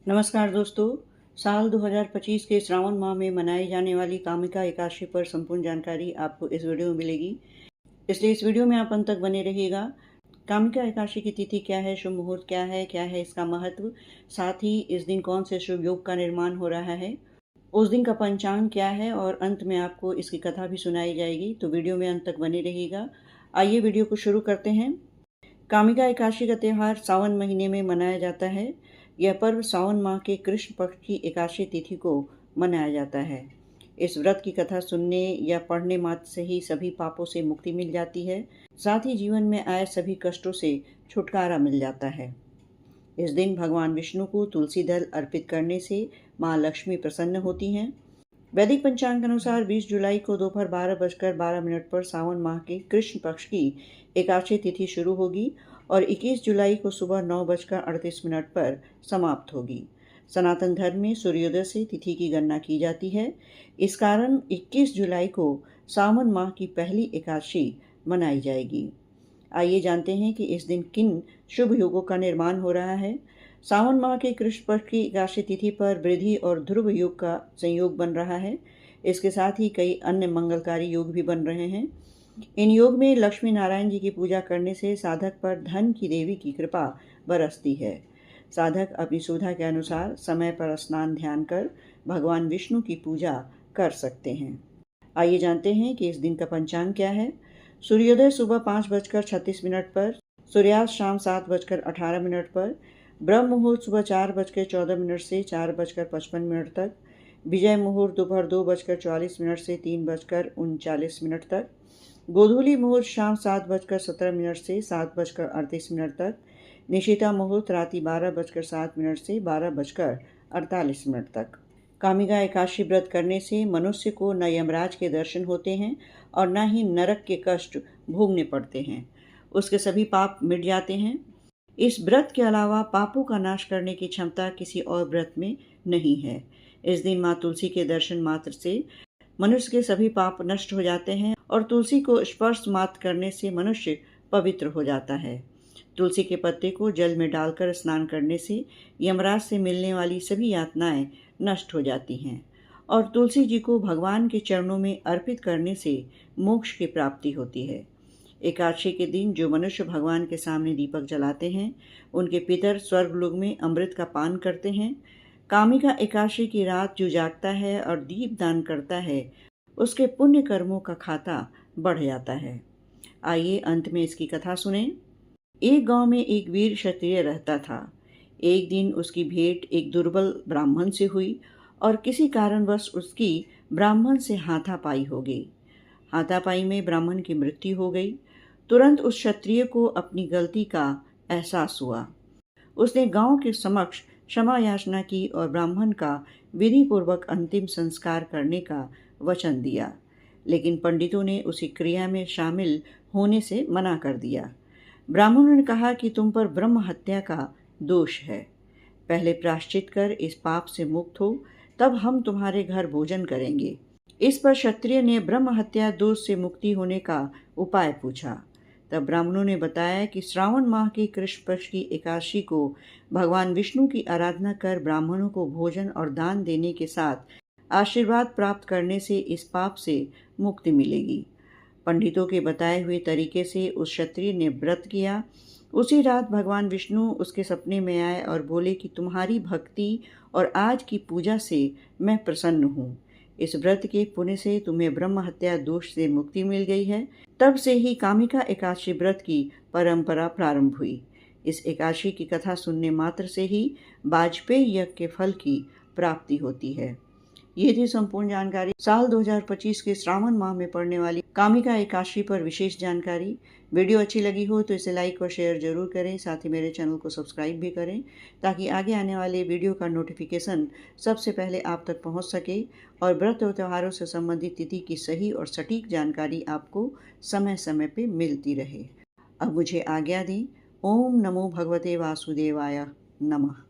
नमस्कार दोस्तों। साल 2025 के श्रावण माह में मनाई जाने वाली कामिका एकादशी पर संपूर्ण जानकारी आपको इस वीडियो में मिलेगी, इसलिए इस वीडियो में आप अंत तक बने रहिएगा। कामिका एकादशी की तिथि क्या है, शुभ मुहूर्त क्या है इसका महत्व, साथ ही इस दिन कौन से शुभ योग का निर्माण हो रहा है, उस दिन का पंचांग क्या है और अंत में आपको इसकी कथा भी सुनाई जाएगी। तो वीडियो में अंत तक बने रहिएगा। आइए वीडियो को शुरू करते हैं। कामिका एकादशी का त्यौहार सावन महीने में मनाया जाता है। यह पर्व सावन माह के कृष्ण पक्ष की एकादशी तिथि को मनाया जाता है। इस व्रत की कथा सुनने या पढ़ने मात्र से ही सभी पापों से मुक्ति मिल जाती है, साथ ही जीवन में आए सभी कष्टों से छुटकारा मिल जाता है। इस दिन भगवान विष्णु को तुलसी दल अर्पित करने से माँ लक्ष्मी प्रसन्न होती हैं। वैदिक पंचांग के अनुसार 20 जुलाई को दोपहर 12:12 पर सावन माह के कृष्ण पक्ष की एकादशी तिथि शुरू होगी और 21 जुलाई को सुबह 9:38 पर समाप्त होगी। सनातन धर्म में सूर्योदय से तिथि की गणना की जाती है। इस कारण 21 जुलाई को सावन माह की पहली एकादशी मनाई जाएगी। आइए जानते हैं कि इस दिन किन शुभ योगों का निर्माण हो रहा है। सावन माह के कृष्ण पक्ष की एकादशी तिथि पर वृद्धि और ध्रुव योग का संयोग बन रहा है। इसके साथ ही कई अन्य मंगलकारी योग भी बन रहे हैं। इन योग में लक्ष्मी नारायण जी की पूजा करने से साधक पर धन की देवी की कृपा बरसती है। साधक अपनी सुविधा के अनुसार समय पर स्नान ध्यान कर भगवान विष्णु की पूजा कर सकते हैं। आइए जानते हैं कि इस दिन का पंचांग क्या है। सूर्योदय सुबह 5:36 पर, सूर्यास्त शाम 7:18 पर, ब्रह्म मुहूर्त सुबह 4:14 से 4:55 तक, विजय मुहूर्त दोपहर 2:44 से 3:39 तक, गोधूली मुहूर्त शाम 7:17 से 7:38 तक, निशिता मुहूर्त राति 12:07 से 12:48 तक। कामिका एकादशी व्रत करने से मनुष्य को न यमराज के दर्शन होते हैं और न ही नरक के कष्ट भोगने पड़ते हैं। उसके सभी पाप मिट जाते हैं। इस व्रत के अलावा पापों का नाश करने की क्षमता किसी और व्रत में नहीं है। इस दिन माँ तुलसी के दर्शन मात्र से मनुष्य के सभी पाप नष्ट हो जाते हैं और तुलसी को स्पर्श मात्र करने से मनुष्य पवित्र हो जाता है। तुलसी के पत्ते को जल में डालकर स्नान करने से यमराज से मिलने वाली सभी यातनाएं नष्ट हो जाती हैं और तुलसी जी को भगवान के चरणों में अर्पित करने से मोक्ष की प्राप्ति होती है। एकादशी के दिन जो मनुष्य भगवान के सामने दीपक जलाते हैं, उनके पितर स्वर्गलोक में अमृत का पान करते हैं। कामिका एकादशी की रात जो जागता है और दीप दान करता है, उसके पुण्य कर्मों का खाता बढ़ जाता है। आइए अंत में इसकी कथा सुनें। एक गांव में एक वीर क्षत्रिय रहता था। एक दिन उसकी भेंट एक दुर्बल ब्राह्मण से हुई और किसी कारणवश उसकी ब्राह्मण से हाथापाई हो गई। हाथापाई में ब्राह्मण की मृत्यु हो गई। तुरंत उस क्षत्रिय को अपनी गलती का एहसास हुआ। उसने गांव के समक्ष क्षमा याचना की और ब्राह्मण का विधि पूर्वक अंतिम संस्कार करने का वचन दिया, लेकिन पंडितों ने उसी क्रिया में शामिल होने से मना कर दिया। ब्राह्मणों ने कहा कि तुम पर ब्रह्म हत्या का दोष है। पहले प्रायश्चित कर इस पाप से मुक्त हो, तब हम तुम्हारे घर भोजन करेंगे। इस पर क्षत्रिय ने ब्रह्म हत्या दोष से मुक्ति होने का उपाय पूछा। तब ब्राह्मणों ने बताया कि श्रावण माह की कृष्ण पक्ष की एकादशी को भगवान विष्णु की आराधना कर ब्राह्मणों को भोजन और दान देने के साथ आशीर्वाद प्राप्त करने से इस पाप से मुक्ति मिलेगी। पंडितों के बताए हुए तरीके से उस क्षत्रिय ने व्रत किया। उसी रात भगवान विष्णु उसके सपने में आए और बोले कि तुम्हारी भक्ति और आज की पूजा से मैं प्रसन्न हूँ। इस व्रत के पुण्य से तुम्हें ब्रह्म हत्या दोष से मुक्ति मिल गई है। तब से ही कामिका एकादशी व्रत की परंपरा प्रारंभ हुई। इस एकादशी की कथा सुनने मात्र से ही वाजपेयी यज्ञ के फल की प्राप्ति होती है। ये थी संपूर्ण जानकारी साल 2025 के श्रावण माह में पड़ने वाली कामिका एकादशी पर विशेष जानकारी। वीडियो अच्छी लगी हो तो इसे लाइक और शेयर जरूर करें, साथ ही मेरे चैनल को सब्सक्राइब भी करें ताकि आगे आने वाले वीडियो का नोटिफिकेशन सबसे पहले आप तक पहुंच सके और व्रत और त्योहारों से संबंधित तिथि की सही और सटीक जानकारी आपको समय समय पे मिलती रहे। अब मुझे आज्ञा दी। ओम नमो भगवते वासुदेवाय नमः।